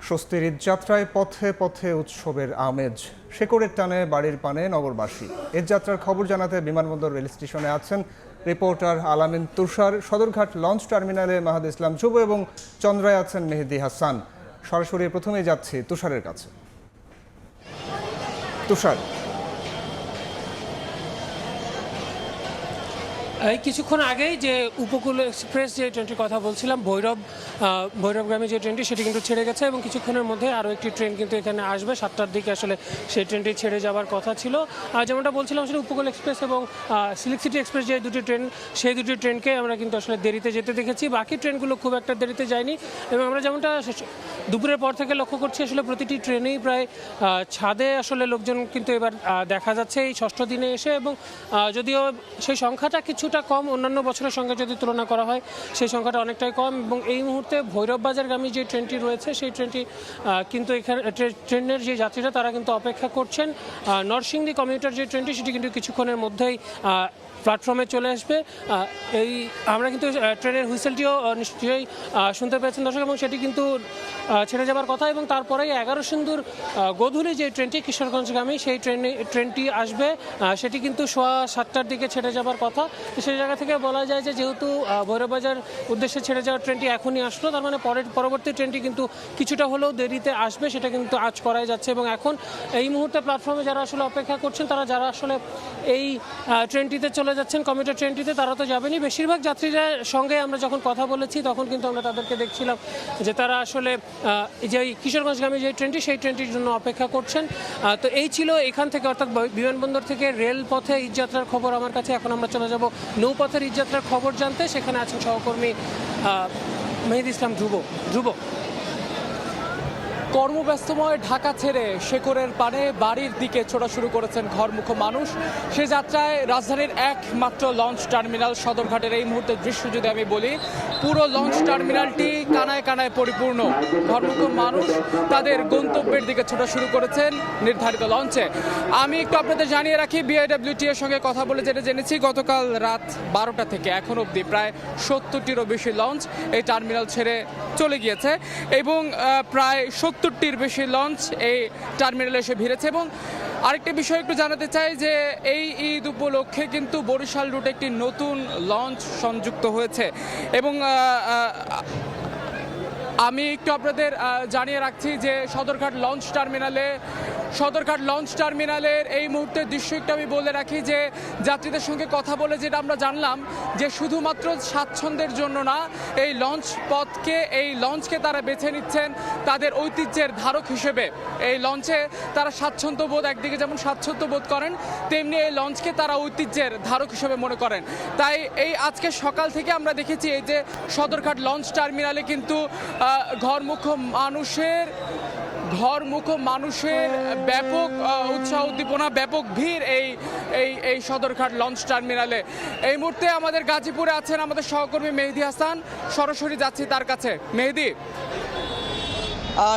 স্বস্তির ঈদযাত্রায় পথে পথে উৎসবের আমেজ, শেকড়ের টানে বাড়ির পানে নগরবাসী। ঈদযাত্রার খবর জানাতে বিমানবন্দর রেল স্টেশনে আছেন রিপোর্টার আলামিন তুষার। সদরঘাট লঞ্চ টার্মিনালে মাহাদ ইসলাম যুব এবং চন্দ্রায় আছেন মেহেদি হাসান। সরাসরি প্রথমেই যাচ্ছি তুষারের কাছে। তুষার, কিছুক্ষণ আগেই যে উপকূল এক্সপ্রেস যে ট্রেনটির কথা বলছিলাম, ভৈরবগামী যে ট্রেনটি সেটি কিন্তু ছেড়ে গেছে এবং কিছুক্ষণের মধ্যে আরও একটি ট্রেন কিন্তু এখানে আসবে 7টার দিকে। আসলে সেই ট্রেনটি ছেড়ে যাওয়ার কথা ছিল। যেমনটা বলছিলাম, আসলে উপকূল এক্সপ্রেস এবং সিল্ক সিটি এক্সপ্রেস যে দুটি ট্রেন, সেই দুটি ট্রেনকে আমরা কিন্তু আসলে দেরিতে যেতে দেখেছি। বাকি ট্রেনগুলো খুব একটা দেরিতে যায়নি এবং আমরা যেমনটা দুপুরের পর থেকে লক্ষ্য করছি, আসলে প্রতিটি ট্রেনেই প্রায় ছাদে আসলে লোকজন কিন্তু এবার দেখা যাচ্ছে এই ষষ্ঠ দিনে এসে। এবং যদিও সেই সংখ্যাটা কিছুটা কম, অন্যান্য বছরের সঙ্গে যদি তুলনা করা হয় সেই সংখ্যাটা অনেকটাই কম। এবং এই মুহূর্তে ভৈরব বাজারগামী যে ট্রেনটি রয়েছে সেই ট্রেনটি কিন্তু এখানে ট্রেনের যে যাত্রীরা তারা কিন্তু অপেক্ষা করছেন। নরসিংদী কমিউটার যে ট্রেনটি সেটি কিন্তু কিছুক্ষণের মধ্যেই প্ল্যাটফর্মে চলে আসবে। এই আমরা কিন্তু ট্রেনের হুইসেলটিও নিশ্চয়ই শুনতে পেয়েছেন দর্শক, এবং সেটি কিন্তু ছেড়ে যাবার কথা। এবং তারপরেই 11 সিন্দুর গোধূলি যে ট্রেনটি কিশোরগঞ্জগামী, সেই ট্রেনটি আসবে, সেটি কিন্তু সোয়া 7টার দিকে ছেড়ে যাবার কথা। সেই জায়গা থেকে বলা যায় যে যেহেতু ভৈরববাজার উদ্দেশ্যে ছেড়ে যাওয়ার ট্রেনটি এখনই আসলো, তার মানে পরবর্তী ট্রেনটি কিন্তু কিছুটা হলেও দেরিতে আসবে, সেটা কিন্তু আজ করাই যাচ্ছে। এবং এখন এই মুহূর্তে প্ল্যাটফর্মে যারা আসলে অপেক্ষা করছেন, যারা আসলে এই ট্রেনটিতে চলে যাচ্ছেন, কমিউটার ট্রেনটিতে, তারা তো যাবেনই। বেশিরভাগ যাত্রীদের সঙ্গে আমরা যখন কথা বলেছি তখন কিন্তু আমরা তাদেরকে দেখছিলাম যে তারা আসলে যে কিশোরগঞ্জগামী যে ট্রেনটি, সেই ট্রেনটির জন্য অপেক্ষা করছেন। তো এই ছিল এখান থেকে, অর্থাৎ বিমানবন্দর থেকে রেলপথে ঈদযাত্রার খবর আমার কাছে। এখন আমরা চলে যাব নৌপথের ঈদযাত্রার খবর জানতে। সেখানে আছেন সহকর্মী মেহেদি ইসলাম ধ্রুব। কর্মব্যস্তময় ঢাকা ছেড়ে শেকড়ের পানে বাড়ির দিকে ছোটা শুরু করেছেন ঘরমুখো মানুষ। সে যাত্রায় রাজধানীর একমাত্র লঞ্চ টার্মিনাল সদরঘাটের এই মুহূর্তের দৃশ্য যদি আমি বলি, পুরো লঞ্চ টার্মিনালটি কানায় কানায় পরিপূর্ণ। ঘরমুখো মানুষ তাদের গন্তব্যের দিকে ছোটা শুরু করেছেন নির্ধারিত লঞ্চে। আমি একটু আপনাদের জানিয়ে রাখি, বিআইডব্লিউটি এর সঙ্গে কথা বলে যেটা জেনেছি, গতকাল রাত 12টা থেকে এখন অবধি প্রায় 70টিরও বেশি লঞ্চ এই টার্মিনাল ছেড়ে চলে গিয়েছে এবং প্রায় 70টির বেশি লঞ্চ এই টার্মিনালে এসে ভিড়েছে। এবং আরেকটি বিষয় একটু জানাতে চাই যে এই ঈদ উপলক্ষে কিন্তু বরিশাল রুটে একটি নতুন লঞ্চ সংযুক্ত হয়েছে। এবং আমি একটু আপনাদের জানিয়ে রাখছি যে সদরঘাট লঞ্চ টার্মিনালের এই মুহূর্তের দৃশ্য একটু আমি বলে রাখি যে যাত্রীদের সঙ্গে কথা বলে যেটা আমরা জানলাম যে শুধুমাত্র স্বাচ্ছন্দ্যের জন্য না, এই লঞ্চকে তারা বেছে নিচ্ছেন তাদের ঐতিহ্যের ধারক হিসেবে। এই লঞ্চে তারা একদিকে যেমন স্বাচ্ছন্দ্য বোধ করেন, তেমনি এই লঞ্চকে তারা ঐতিহ্যের ধারক হিসেবে মনে করেন। তাই এই আজকে সকাল থেকে আমরা দেখেছি এই যে সদরঘাট লঞ্চ টার্মিনালে কিন্তু ঘরমুখো মানুষের ব্যাপক উৎসাহ উদ্দীপনা, ব্যাপক ভিড় এই সদরঘাট লঞ্চ টার্মিনালে। এই মুহূর্তে আমাদের গাজীপুরে আছেন আমাদের সহকর্মী মেহেদি হাসান, সরাসরি যাচ্ছি তার কাছে। মেহেদি,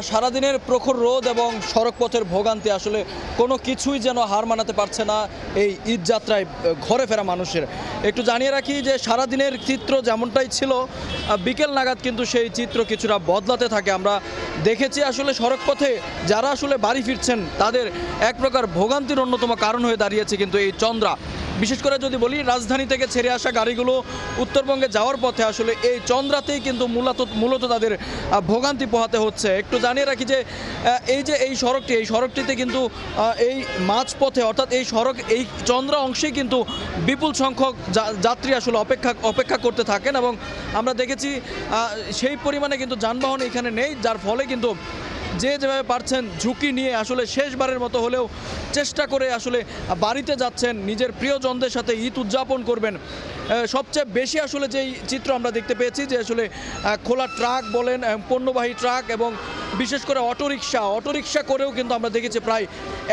সারাদিনের প্রখর রোদ এবং সড়কপথের ভোগান্তি আসলে কোনো কিছুই যেন হার মানাতে পারছে না এই ঈদযাত্রায় ঘরে ফেরা মানুষের। একটু জানিয়ে রাখি যে সারাদিনের চিত্র যেমনটাই ছিল, বিকেল নাগাদ কিন্তু সেই চিত্র কিছুটা বদলাতে থাকে। আমরা দেখেছি আসলে সড়কপথে যারা আসলে বাড়ি ফিরছেন তাদের এক প্রকার ভোগান্তির অন্যতম কারণ হয়ে দাঁড়িয়েছে কিন্তু এই চন্দ্রা। বিশেষ করে যদি বলি, রাজধানী থেকে ছেড়ে আসা গাড়িগুলো উত্তরবঙ্গে যাওয়ার পথে আসলে এই চন্দ্রাতেই কিন্তু মূলত তাদের ভোগান্তি পোহাতে হচ্ছে। একটু জানিয়ে রাখি যে এই সড়কটিতে কিন্তু এই মাঝপথে, অর্থাৎ এই চন্দ্রা অংশেই কিন্তু বিপুল সংখ্যক যাত্রী আসলে অপেক্ষা করতে থাকেন এবং আমরা দেখেছি সেই পরিমাণে কিন্তু যানবাহন এখানে নেই, যার ফলে কিন্তু যেভাবে পারছেন ঝুঁকি নিয়ে আসলে শেষবারের মতো হলেও চেষ্টা করে আসলে বাড়িতে যাচ্ছেন, নিজের প্রিয়জনদের সাথে ঈদ উদযাপন করবেন। সবচেয়ে বেশি আসলে যেই চিত্র আমরা দেখতে পেয়েছি যে আসলে খোলা ট্রাক বলেন, পণ্যবাহী ট্রাক এবং বিশেষ করে অটোরিকশা করেও কিন্তু আমরা দেখেছি প্রায়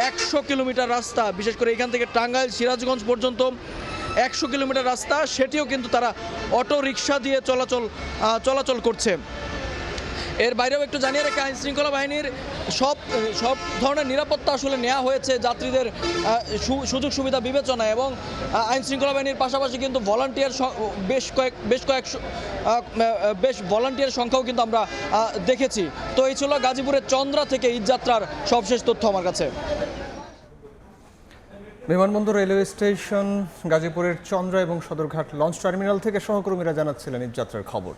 100 কিলোমিটার রাস্তা, বিশেষ করে এখান থেকে টাঙ্গাইল সিরাজগঞ্জ পর্যন্ত 100 কিলোমিটার রাস্তা, সেটিও কিন্তু তারা অটোরিকশা দিয়ে চলাচল করছে। এর বাইরেও একটু জানিয়ে রাখি আইন শৃঙ্খলা বাহিনীর সব সব ধরনের নিরাপত্তা আসলে নেওয়া হয়েছে যাত্রীদের সুযোগ সুবিধা বিবেচনায়, এবং আইন শৃঙ্খলা বাহিনীর পাশাপাশি কিন্তু ভলান্টিয়ার বেশ ভলান্টিয়ার সংখ্যাও কিন্তু আমরা দেখেছি। তো এই ছিল গাজীপুরের চন্দ্রা থেকে ঈদযাত্রার সবশেষ তথ্য আমার কাছে। বিমানবন্দর রেলওয়ে স্টেশন, গাজীপুরের চন্দ্রা এবং সদরঘাট লঞ্চ টার্মিনাল থেকে সহকর্মীরা জানাচ্ছিলেন ঈদযাত্রার খবর।